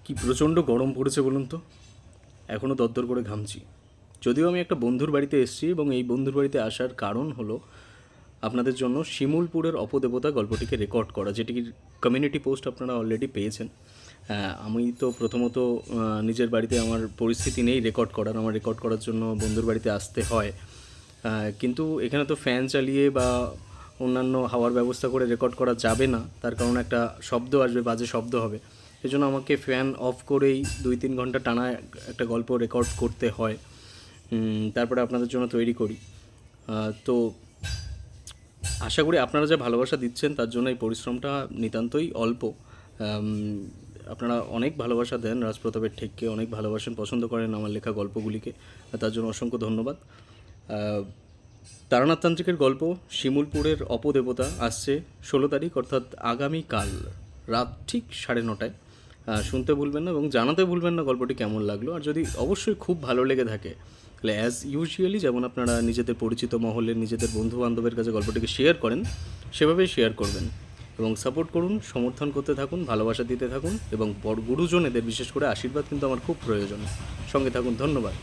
কি প্রচণ্ড গরম পড়েছে বলুন তো। এখনও দরদর করে ঘামছি। যদিও আমি একটা বন্ধুর বাড়িতে এসেছি এবং এই বন্ধুর বাড়িতে আসার কারণ হলো আপনাদের জন্য শিমুলপুরের অপদেবতা গল্পটিকে রেকর্ড করা, যেটির কমিউনিটি পোস্ট আপনারা অলরেডি পেয়েছেন। আমি তো প্রথমত নিজের বাড়িতে আমার পরিস্থিতি নেই রেকর্ড করার, আমার রেকর্ড করার জন্য বন্ধুর বাড়িতে আসতে হয়। কিন্তু এখানে তো ফ্যান চালিয়ে বা অন্যান্য হাওয়ার ব্যবস্থা করে রেকর্ড করা যাবে না, তার কারণ একটা শব্দ আসবে, বাজে শব্দ হবে। এই জন্য আমাকে ফ্যান অফ করেই 2-3 ঘন্টা টানা একটা গল্প রেকর্ড করতে হয়, তারপরে আপনাদের জন্য তৈরি করি। তো আশা করি আপনারা যা ভালোবাসা দিচ্ছেন তার জন্য এই পরিশ্রমটা নিতান্তই অল্প। আপনারা অনেক ভালোবাসা দেন, রাজপ্রতাপের ঠেককে অনেক ভালোবাসেন, পছন্দ করেন আমার লেখা গল্পগুলিকে, তার জন্য অসংখ্য ধন্যবাদ। তারানাথ তান্ত্রিকের গল্প শিমুলপুরের অপদেবতা আসছে 16 তারিখ, অর্থাৎ আগামীকাল রাত ঠিক 9:30টায়। শুনতে ভুলবেন না এবং জানাতে ভুলবেন না গল্পটি কেমন লাগলো। আর যদি অবশ্যই খুব ভালো লেগে থাকে তাহলে অ্যাজ ইউজুয়ালি যেমন আপনারা নিজেদের পরিচিত মহলের নিজেদের বন্ধুবান্ধবের কাছে গল্পটিকে শেয়ার করেন, সেভাবেই শেয়ার করবেন এবং সাপোর্ট করুন, সমর্থন করতে থাকুন, ভালোবাসা দিতে থাকুন এবং বড় গুরুজনেদের বিশেষ করে আশীর্বাদ কিন্তু আমার খুব প্রয়োজন। সঙ্গে থাকুন। ধন্যবাদ।